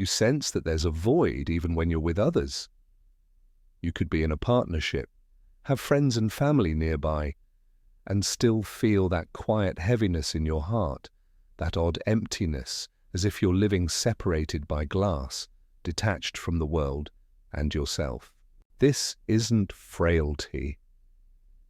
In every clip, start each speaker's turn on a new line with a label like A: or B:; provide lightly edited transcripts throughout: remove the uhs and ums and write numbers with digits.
A: You sense that there's a void even when you're with others. You could be in a partnership, have friends and family nearby, and still feel that quiet heaviness in your heart, that odd emptiness, as if you're living separated by glass, detached from the world and yourself. This isn't frailty.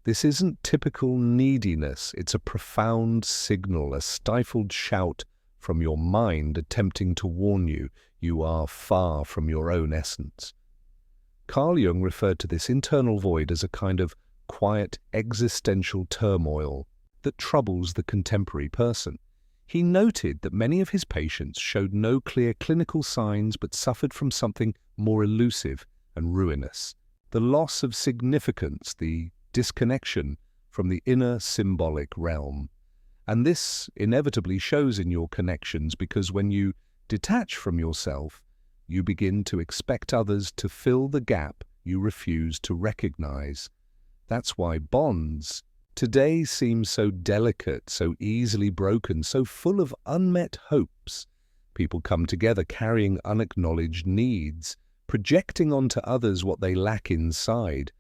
A: This isn't typical neediness. It's a profound signal, a stifled shout from your mind attempting to warn you you are far from your own essence. Carl Jung referred to this internal void as a kind of quiet existential turmoil that troubles the contemporary person. He noted that many of his patients showed no clear clinical signs but suffered from something more elusive and ruinous: the loss of significance, the disconnection from the inner symbolic realm. And this inevitably shows in your connections, because when you detach from yourself, you begin to expect others to fill the gap you refuse to recognize. That's why bonds today seem so delicate, so easily broken, so full of unmet hopes. People come together carrying unacknowledged needs, projecting onto others what they lack inside.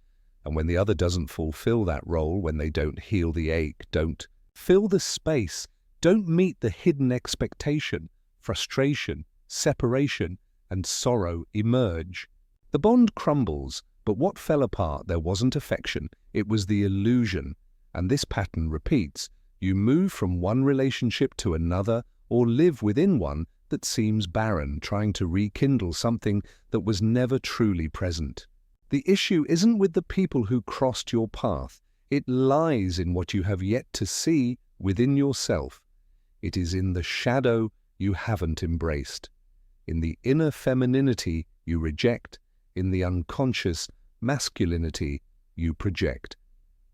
A: And when the other doesn't fulfill that role, when they don't heal the ache, don't fill the space, don't meet the hidden expectation, frustration, separation, and sorrow emerge. The bond crumbles, but what fell apart, there wasn't affection, it was the illusion. And this pattern repeats. You move from one relationship to another, or live within one that seems barren, trying to rekindle something that was never truly present. The issue isn't with the people who crossed your path. It lies in what you have yet to see within yourself. It is in the shadow you haven't embraced, in the inner femininity you reject, in the unconscious masculinity you project.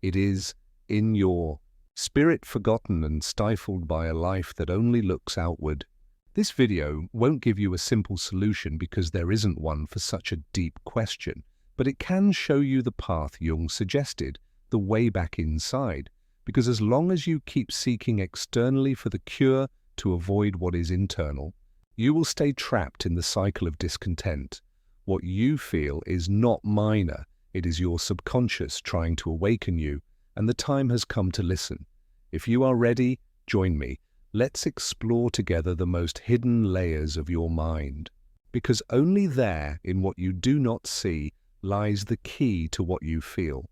A: It is in your spirit forgotten and stifled by a life that only looks outward. This video won't give you a simple solution, because there isn't one for such a deep question, but it can show you the path Jung suggested, the way back inside. Because as long as you keep seeking externally for the cure to avoid what is internal, you will stay trapped in the cycle of discontent. What you feel is not minor, it is your subconscious trying to awaken you, and the time has come to listen. If you are ready, join me. Let's explore together the most hidden layers of your mind. Because only there, in what you do not see, lies the key to what you feel.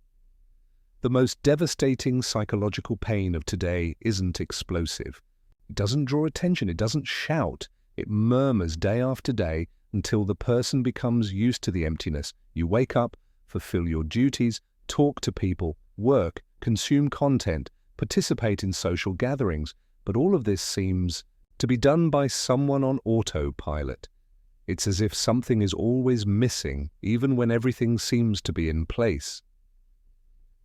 A: The most devastating psychological pain of today isn't explosive. It doesn't draw attention, it doesn't shout. It murmurs day after day until the person becomes used to the emptiness. You wake up, fulfill your duties, talk to people, work, consume content, participate in social gatherings, but all of this seems to be done by someone on autopilot. It's as if something is always missing, even when everything seems to be in place.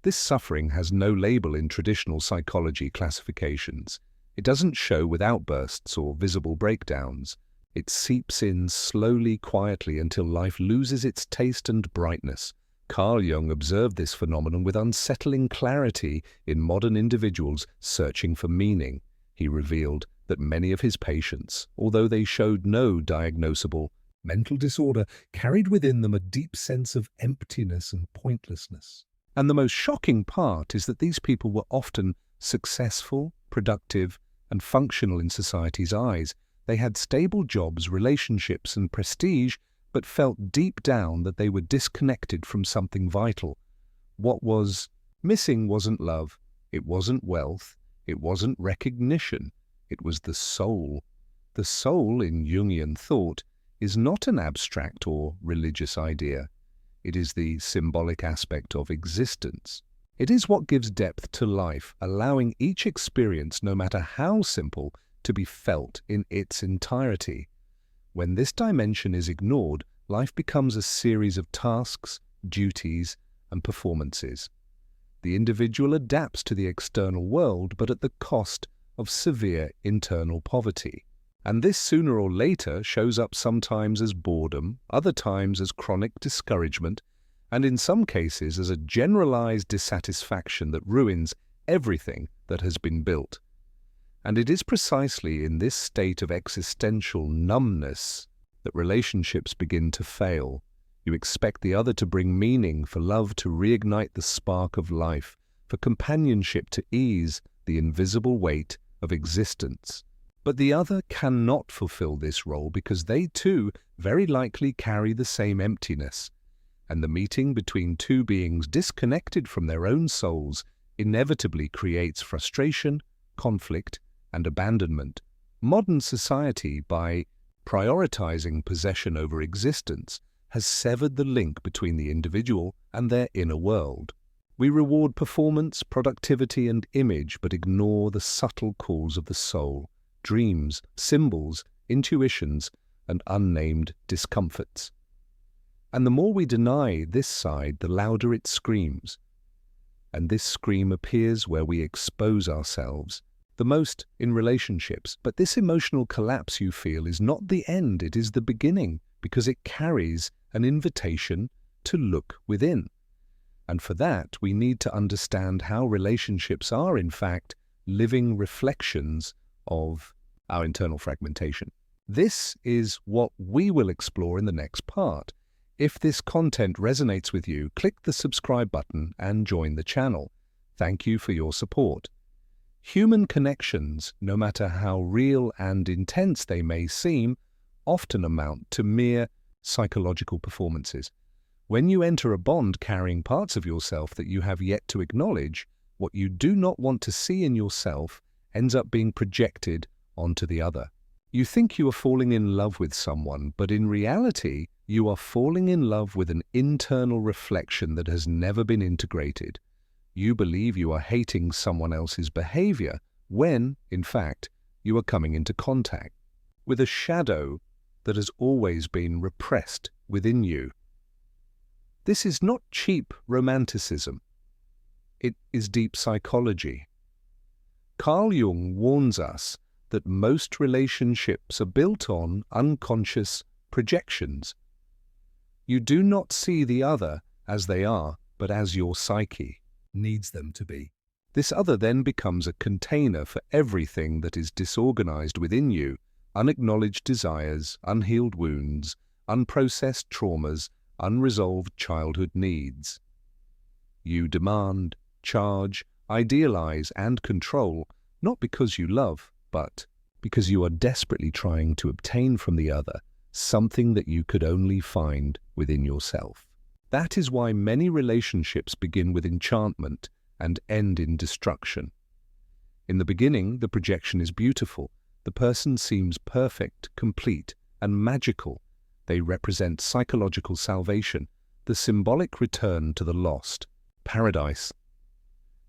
A: This suffering has no label in traditional psychology classifications. It doesn't show with outbursts or visible breakdowns. It seeps in slowly, quietly, until life loses its taste and brightness. Carl Jung observed this phenomenon with unsettling clarity in modern individuals searching for meaning. He revealed that many of his patients, although they showed no diagnosable mental disorder, carried within them a deep sense of emptiness and pointlessness. And the most shocking part is that these people were often successful, productive, and functional in society's eyes. They had stable jobs, relationships, and prestige, but felt deep down that they were disconnected from something vital. What was missing wasn't love, it wasn't wealth, it wasn't recognition, it was the soul. The soul, in Jungian thought, is not an abstract or religious idea. It is the symbolic aspect of existence. It is what gives depth to life, allowing each experience, no matter how simple, to be felt in its entirety. When this dimension is ignored, life becomes a series of tasks, duties, and performances. The individual adapts to the external world, but at the cost of severe internal poverty. And this sooner or later shows up sometimes as boredom, other times as chronic discouragement, and in some cases as a generalized dissatisfaction that ruins everything that has been built. And it is precisely in this state of existential numbness that relationships begin to fail. You expect the other to bring meaning, for love to reignite the spark of life, for companionship to ease the invisible weight of existence. But the other cannot fulfill this role because they too very likely carry the same emptiness, and the meeting between two beings disconnected from their own souls inevitably creates frustration, conflict, and abandonment. Modern society, by prioritizing possession over existence, has severed the link between the individual and their inner world. We reward performance, productivity, and image, but ignore the subtle calls of the soul, dreams, symbols, intuitions, and unnamed discomforts. And the more we deny this side, the louder it screams. And this scream appears where we expose ourselves, the most in relationships. But this emotional collapse you feel is not the end, it is the beginning, because it carries an invitation to look within. And for that, we need to understand how relationships are, in fact, living reflections of our internal fragmentation. This is what we will explore in the next part. If this content resonates with you, click the subscribe button and join the channel. Thank you for your support. Human connections, no matter how real and intense they may seem, often amount to mere psychological performances. When you enter a bond carrying parts of yourself that you have yet to acknowledge, what you do not want to see in yourself ends up being projected onto the other. You think you are falling in love with someone, but in reality, you are falling in love with an internal reflection that has never been integrated. You believe you are hating someone else's behavior when, in fact, you are coming into contact with a shadow that has always been repressed within you. This is not cheap romanticism. It is deep psychology. Carl Jung warns us that most relationships are built on unconscious projections. You do not see the other as they are, but as your psyche needs them to be. This other then becomes a container for everything that is disorganized within you: unacknowledged desires, unhealed wounds, unprocessed traumas, unresolved childhood needs. You demand, charge, idealize, and control, not because you love, but because you are desperately trying to obtain from the other something that you could only find within yourself. That is why many relationships begin with enchantment and end in destruction. In the beginning, the projection is beautiful. The person seems perfect, complete, and magical. They represent psychological salvation, the symbolic return to the lost, paradise.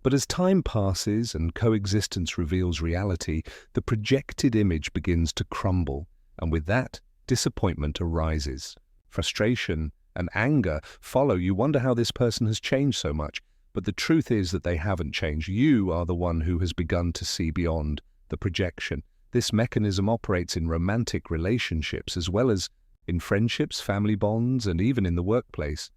A: But as time passes and coexistence reveals reality, the projected image begins to crumble, and with that, disappointment arises. Frustration and anger follow. You wonder how this person has changed so much, but the truth is that they haven't changed. You are the one who has begun to see beyond the projection. This mechanism operates in romantic relationships as well as in friendships, family bonds, and even in the workplace.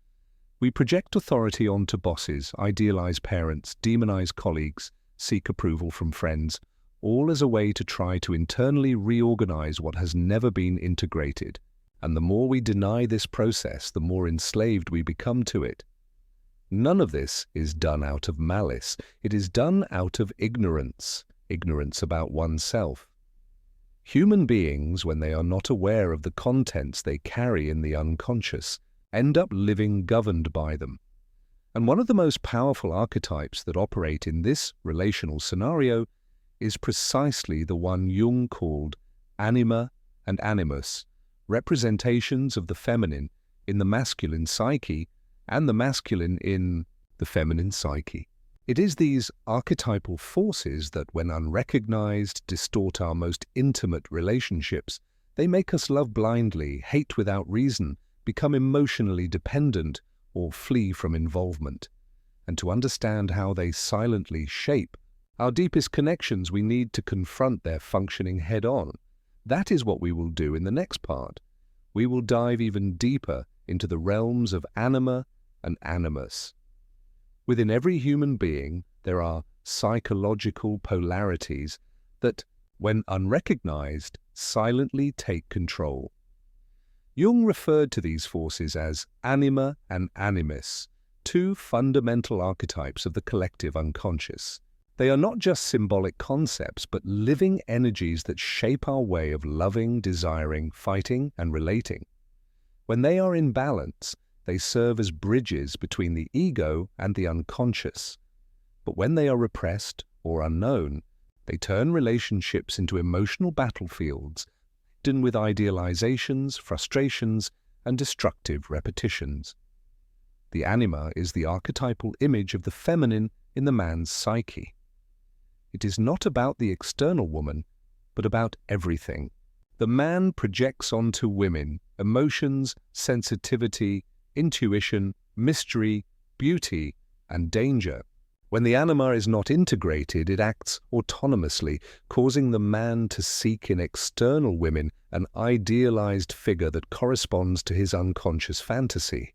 A: We project authority onto bosses, idealize parents, demonize colleagues, seek approval from friends, all as a way to try to internally reorganize what has never been integrated. And the more we deny this process, the more enslaved we become to it. None of this is done out of malice. It is done out of ignorance, ignorance about oneself. Human beings, when they are not aware of the contents they carry in the unconscious, end up living governed by them. And one of the most powerful archetypes that operate in this relational scenario is precisely the one Jung called anima and animus, representations of the feminine in the masculine psyche and the masculine in the feminine psyche. It is these archetypal forces that, when unrecognized, distort our most intimate relationships. They make us love blindly, hate without reason, become emotionally dependent, or flee from involvement. And to understand how they silently shape our deepest connections, we need to confront their functioning head-on. That is what we will do in the next part. We will dive even deeper into the realms of anima and animus. Within every human being, there are psychological polarities that, when unrecognized, silently take control. Jung referred to these forces as anima and animus, two fundamental archetypes of the collective unconscious. They are not just symbolic concepts, but living energies that shape our way of loving, desiring, fighting, and relating. When they are in balance, they serve as bridges between the ego and the unconscious. But when they are repressed or unknown, they turn relationships into emotional battlefields, laden with idealizations, frustrations, and destructive repetitions. The anima is the archetypal image of the feminine in the man's psyche. It is not about the external woman, but about everything. The man projects onto women emotions, sensitivity, intuition, mystery, beauty, and danger. When the anima is not integrated, it acts autonomously, causing the man to seek in external women an idealized figure that corresponds to his unconscious fantasy.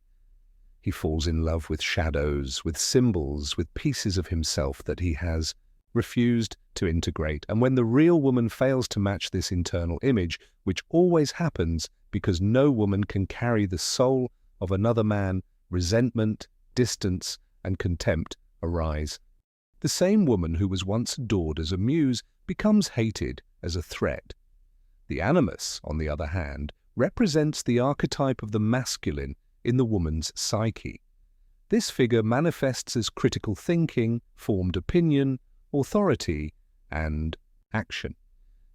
A: He falls in love with shadows, with symbols, with pieces of himself that he has refused to integrate. And when the real woman fails to match this internal image, which always happens because no woman can carry the soul of another man, resentment, distance, and contempt arise. The same woman who was once adored as a muse becomes hated as a threat. The animus, on the other hand, represents the archetype of the masculine in the woman's psyche. This figure manifests as critical thinking, formed opinion, authority, and action.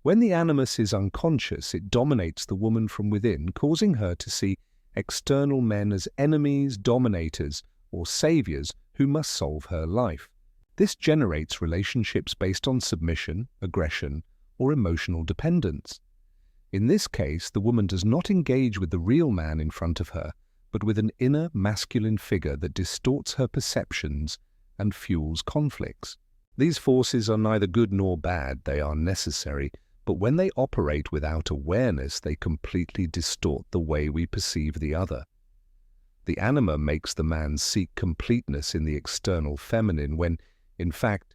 A: When the animus is unconscious, it dominates the woman from within, causing her to see external men as enemies, dominators, or saviors who must solve her life. This generates relationships based on submission, aggression, or emotional dependence. In this case, the woman does not engage with the real man in front of her, but with an inner masculine figure that distorts her perceptions and fuels conflicts. These forces are neither good nor bad, they are necessary, but when they operate without awareness, they completely distort the way we perceive the other. The anima makes the man seek completeness in the external feminine when, in fact,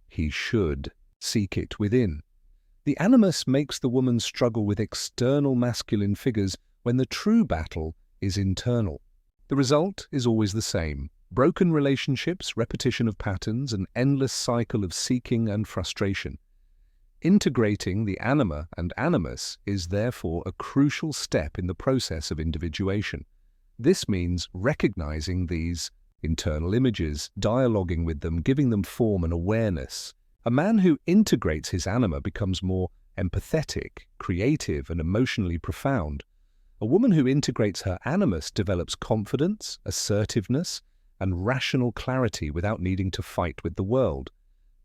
A: he should seek it within. The animus makes the woman struggle with external masculine figures when the true battle is internal. The result is always the same: broken relationships, repetition of patterns, an endless cycle of seeking and frustration. Integrating the anima and animus is therefore a crucial step in the process of individuation. This means recognizing these internal images, dialoguing with them, giving them form and awareness. A man who integrates his anima becomes more empathetic, creative, and emotionally profound. A woman who integrates her animus develops confidence, assertiveness, and rational clarity without needing to fight with the world.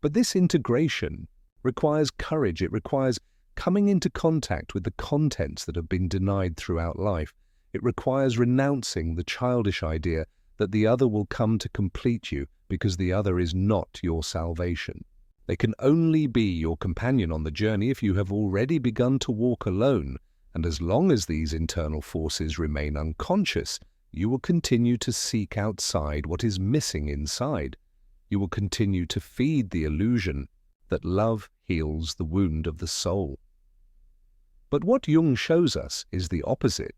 A: But this integration requires courage. It requires coming into contact with the contents that have been denied throughout life. It requires renouncing the childish idea that the other will come to complete you because the other is not your salvation. They can only be your companion on the journey if you have already begun to walk alone, and as long as these internal forces remain unconscious, you will continue to seek outside what is missing inside. You will continue to feed the illusion that love heals the wound of the soul. But what Jung shows us is the opposite.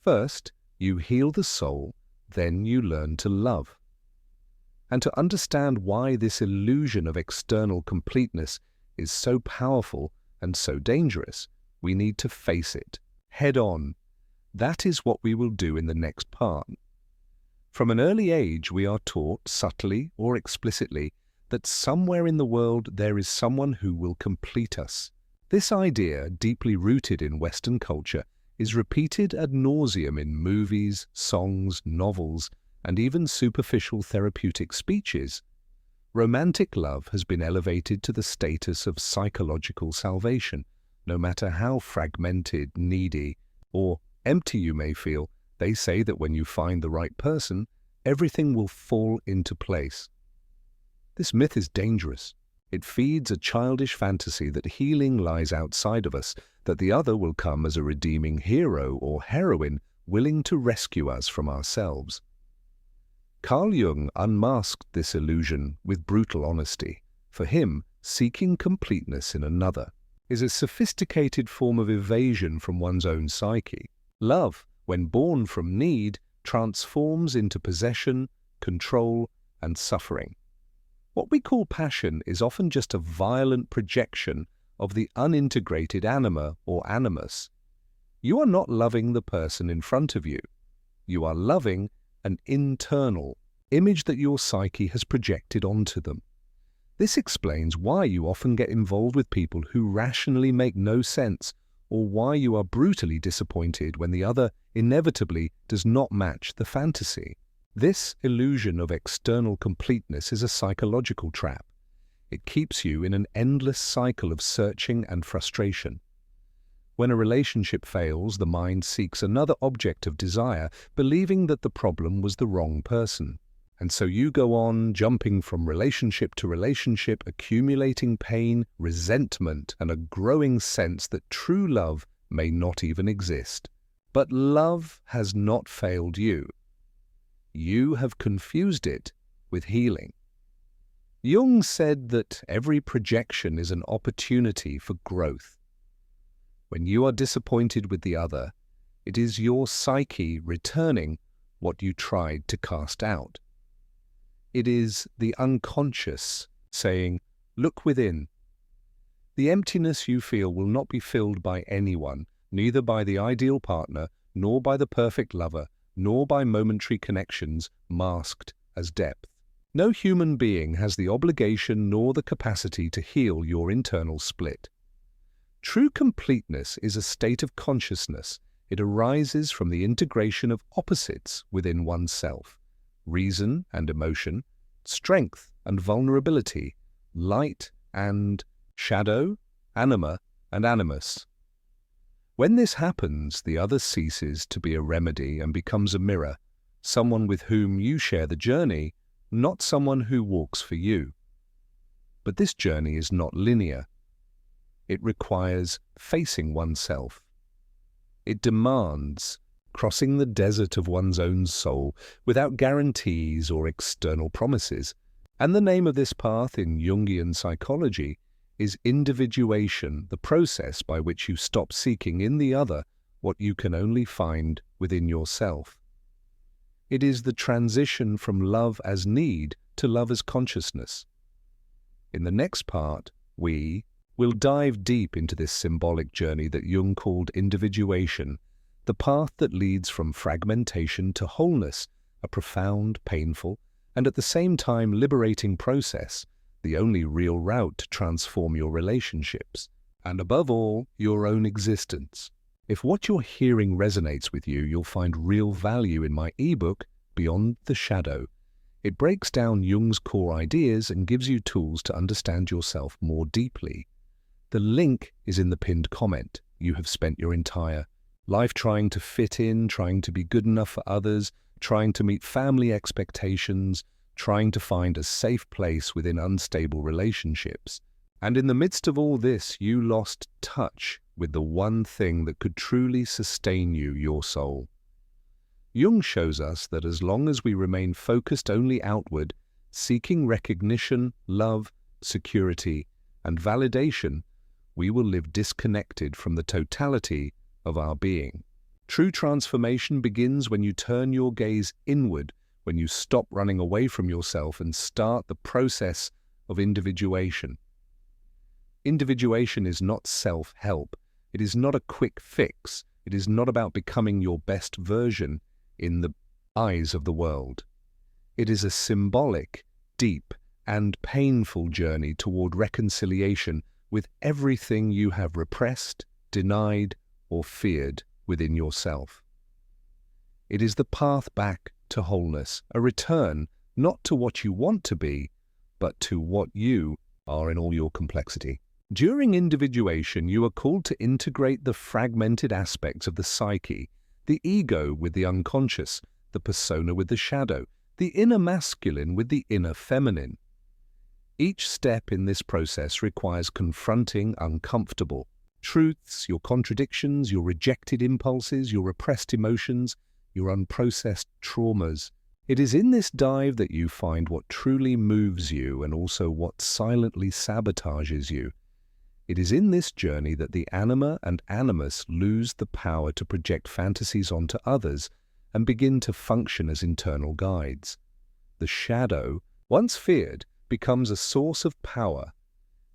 A: First, you heal the soul, then you learn to love. And to understand why this illusion of external completeness is so powerful and so dangerous, we need to face it, head on. That is what we will do in the next part. From an early age, we are taught, subtly or explicitly, that somewhere in the world there is someone who will complete us. This idea, deeply rooted in Western culture, is repeated ad nauseum in movies, songs, novels, and even superficial therapeutic speeches. Romantic love has been elevated to the status of psychological salvation. No matter how fragmented, needy, or empty you may feel, they say that when you find the right person, everything will fall into place. This myth is dangerous. It feeds a childish fantasy that healing lies outside of us, that the other will come as a redeeming hero or heroine willing to rescue us from ourselves. Carl Jung unmasked this illusion with brutal honesty. For him, seeking completeness in another is a sophisticated form of evasion from one's own psyche. Love, when born from need, transforms into possession, control, and suffering. What we call passion is often just a violent projection of the unintegrated anima or animus. You are not loving the person in front of you. You are loving an internal image that your psyche has projected onto them. This explains why you often get involved with people who rationally make no sense, or why you are brutally disappointed when the other inevitably does not match the fantasy. This illusion of external completeness is a psychological trap. It keeps you in an endless cycle of searching and frustration. When a relationship fails, the mind seeks another object of desire, believing that the problem was the wrong person. And so you go on, jumping from relationship to relationship, accumulating pain, resentment, and a growing sense that true love may not even exist. But love has not failed you. You have confused it with healing. Jung said that every projection is an opportunity for growth. When you are disappointed with the other, it is your psyche returning what you tried to cast out. It is the unconscious saying, "Look within." The emptiness you feel will not be filled by anyone, neither by the ideal partner, nor by the perfect lover, nor by momentary connections masked as depth. No human being has the obligation nor the capacity to heal your internal split. True completeness is a state of consciousness. It arises from the integration of opposites within oneself: reason and emotion, strength and vulnerability, light and shadow, anima and animus. When this happens, the other ceases to be a remedy and becomes a mirror, someone with whom you share the journey, not someone who walks for you. But this journey is not linear. It requires facing oneself. It demands crossing the desert of one's own soul without guarantees or external promises. And the name of this path in Jungian psychology is individuation, the process by which you stop seeking in the other what you can only find within yourself. It is the transition from love as need to love as consciousness. In the next part, we will dive deep into this symbolic journey that Jung called individuation, the path that leads from fragmentation to wholeness, a profound, painful, and at the same time liberating process, the only real route to transform your relationships, and above all, your own existence. If what you're hearing resonates with you, you'll find real value in my ebook, Beyond the Shadow. It breaks down Jung's core ideas and gives you tools to understand yourself more deeply. The link is in the pinned comment. You have spent your entire life trying to fit in, trying to be good enough for others, trying to meet family expectations, trying to find a safe place within unstable relationships. And in the midst of all this, you lost touch with the one thing that could truly sustain you, your soul. Jung shows us that as long as we remain focused only outward, seeking recognition, love, security, and validation, we will live disconnected from the totality of our being. True transformation begins when you turn your gaze inward, when you stop running away from yourself and start the process of individuation. Individuation is not self-help. It is not a quick fix. It is not about becoming your best version in the eyes of the world. It is a symbolic, deep, and painful journey toward reconciliation with everything you have repressed, denied, or feared within yourself. It is the path back to wholeness, a return not to what you want to be, but to what you are in all your complexity. During individuation, you are called to integrate the fragmented aspects of the psyche, the ego with the unconscious, the persona with the shadow, the inner masculine with the inner feminine. Each step in this process requires confronting uncomfortable truths, your contradictions, your rejected impulses, your repressed emotions, your unprocessed traumas. It is in this dive that you find what truly moves you and also what silently sabotages you. It is in this journey that the anima and animus lose the power to project fantasies onto others and begin to function as internal guides. The shadow, once feared, becomes a source of power,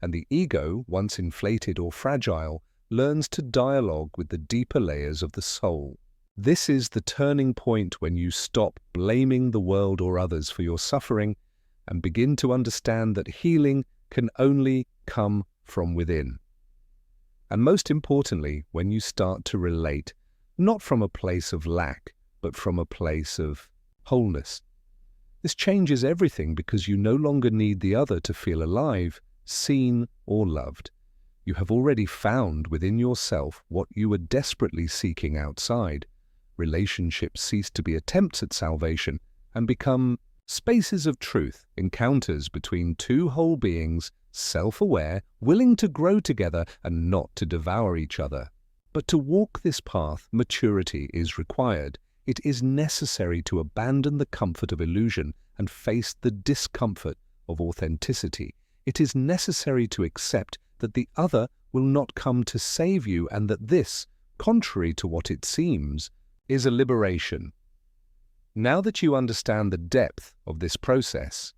A: and the ego, once inflated or fragile, learns to dialogue with the deeper layers of the soul. This is the turning point when you stop blaming the world or others for your suffering and begin to understand that healing can only come from within. And most importantly, when you start to relate, not from a place of lack, but from a place of wholeness. This changes everything because you no longer need the other to feel alive, seen, or loved. You have already found within yourself what you were desperately seeking outside. Relationships cease to be attempts at salvation and become spaces of truth, encounters between two whole beings, self-aware, willing to grow together and not to devour each other. But to walk this path, maturity is required. It is necessary to abandon the comfort of illusion and face the discomfort of authenticity. It is necessary to accept that the other will not come to save you and that this, contrary to what it seems, is a liberation. Now that you understand the depth of this process,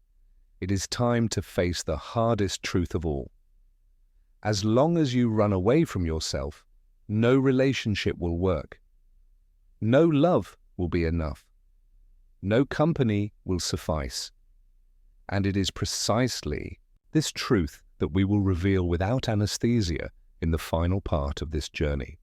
A: it is time to face the hardest truth of all. As long as you run away from yourself, no relationship will work. No love will be enough. No company will suffice. And it is precisely this truth that we will reveal without anesthesia in the final part of this journey.